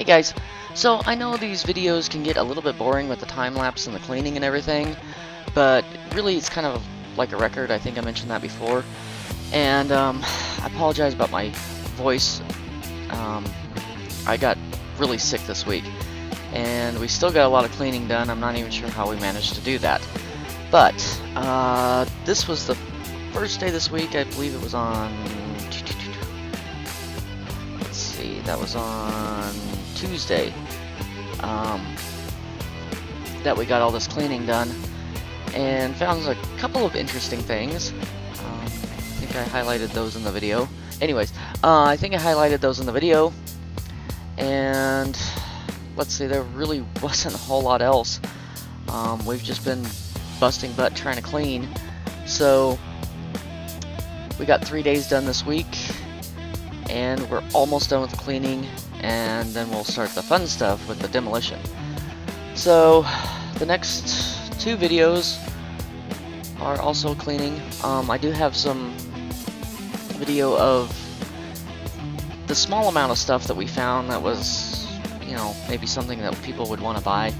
guys, so I know these videos can get a little bit boring with the time lapse and the cleaning and everything, but really it's kind of like a record. I think I mentioned that before, and I apologize about my voice. I got really sick this week, and we still got a lot of cleaning done. I'm not even sure how we managed to do that, but this was the first day this week. I believe it was on, let's see, that was on Tuesday, that we got all this cleaning done and found a couple of interesting things. I think I highlighted those in the video. Anyways, I think I highlighted those in the video, and let's see, there really wasn't a whole lot else. We've just been busting butt trying to clean. So we got 3 days done this week, and we're almost done with the cleaning, and then we'll start the fun stuff with the demolition. So the next 2 videos are also cleaning. I do have some video of the small amount of stuff that we found that was, you know, maybe something that people would want to buy.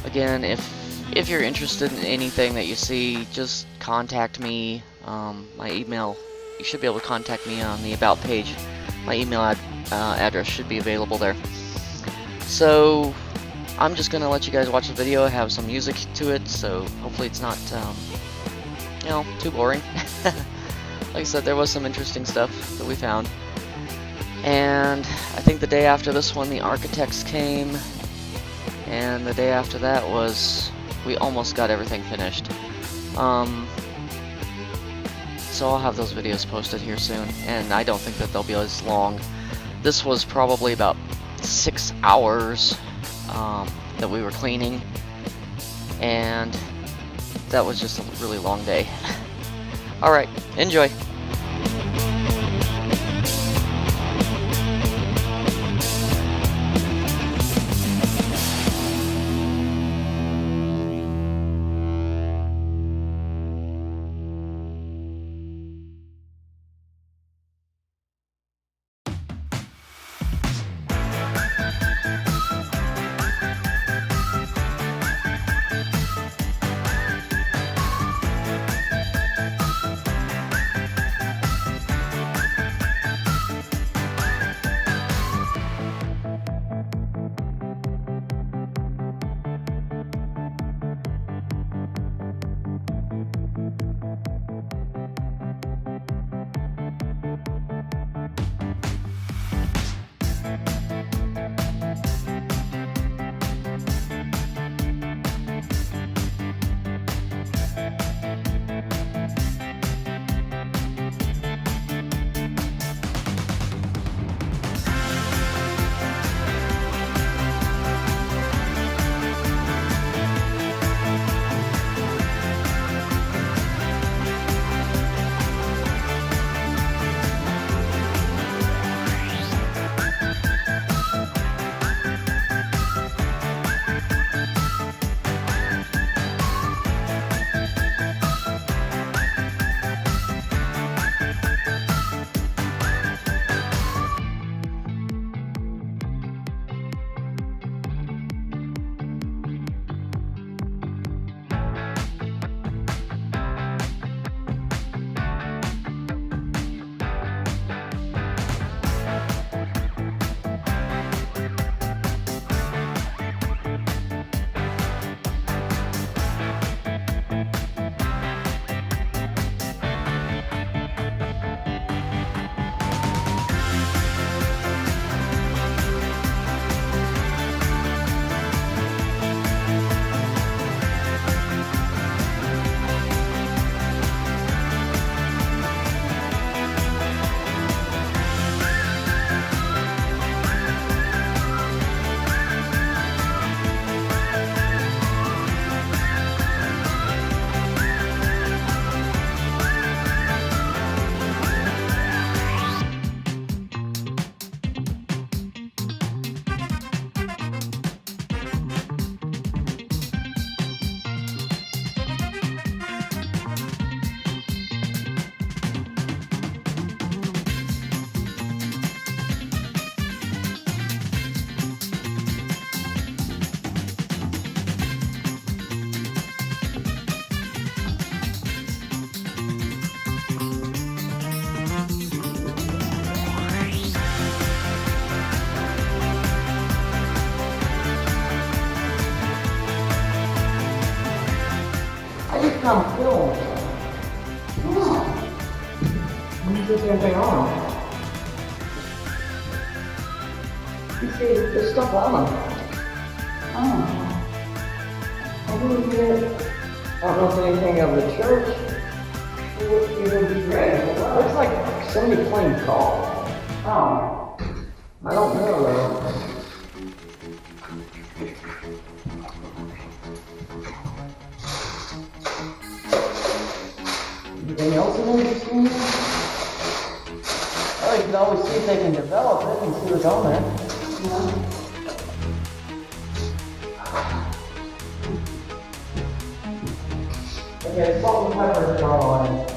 Again, if you're interested in anything that you see, just contact me. My email, you should be able to contact me on the About page. My email address should be available there. So I'm just going to let you guys watch the video. I have some music to it, so hopefully it's not, you know, too boring. Like I said, there was some interesting stuff that we found. And I think the day after this one, the architects came, and the day after that was, we almost got everything finished. So I'll have those videos posted here soon, and I don't think that they'll be as long. This was probably about 6 hours that we were cleaning, and that was just a really long day. Alright, enjoy! some film. Oh. Let me put something on. You see the stuff on them. Oh. I don't know if anything of the church. It would be great. It looks like somebody playing golf. Oh. I don't know though. Anything else interesting? Oh, you can always see if they can develop it and see what's on there. Yeah. Okay, salt and pepper is all on it.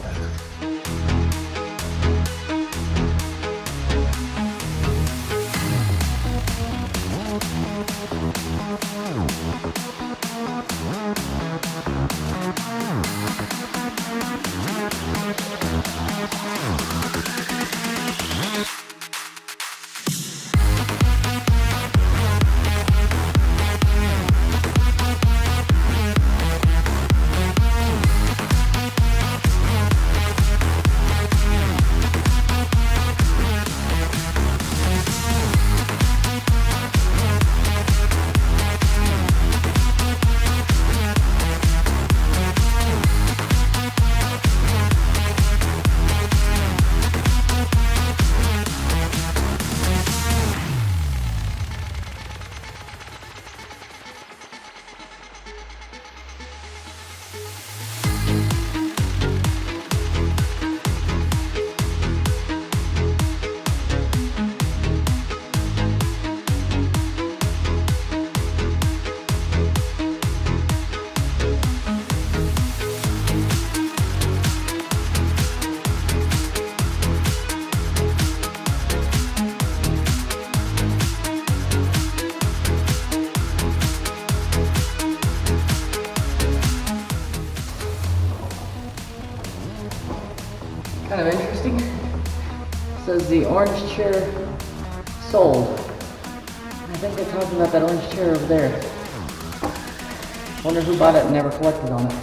Kind of interesting. It says the orange chair sold. I think they're talking about that orange chair over there. Wonder who bought it and never collected on it.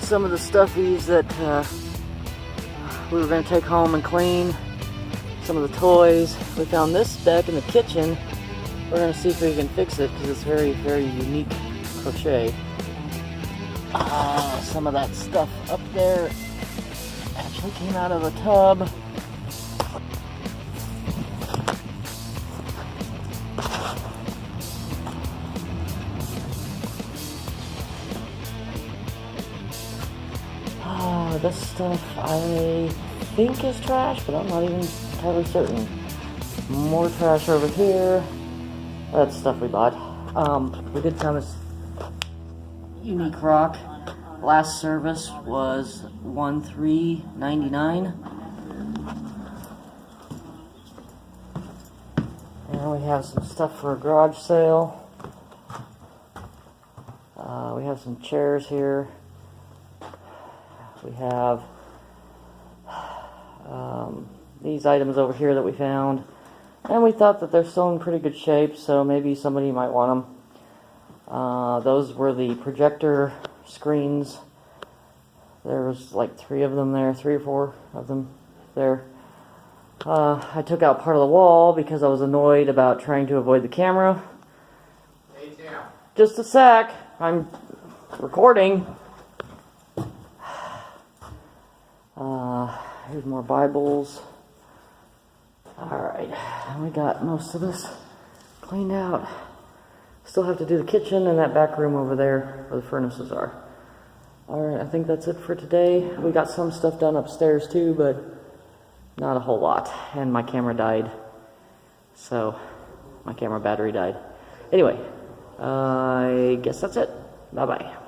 Some of the stuffies that we were going to take home and clean. Some of the toys. We found this back in the kitchen. We're gonna see if we can fix it because it's very, very unique crochet. Some of that stuff up there actually came out of a tub. This stuff I think is trash, but I'm not even entirely certain. More trash over here. That's stuff we bought. We did find this unique rock. Last service was $13.99. And we have some stuff for a garage sale. We have some chairs here. We have these items over here that we found, and we thought that they're still in pretty good shape, so maybe somebody might want them. Those were the projector screens. There's like 3 of them there, 3 or 4 of them there. I took out part of the wall because I was annoyed about trying to avoid the camera. Hey, Tim. Just a sec, I'm recording. Here's more Bibles. Alright, we got most of this cleaned out. Still have to do the kitchen and that back room over there where the furnaces are. Alright, I think that's it for today. We got some stuff done upstairs too, but not a whole lot. And my camera died. So, my camera battery died. Anyway, I guess that's it. Bye-bye.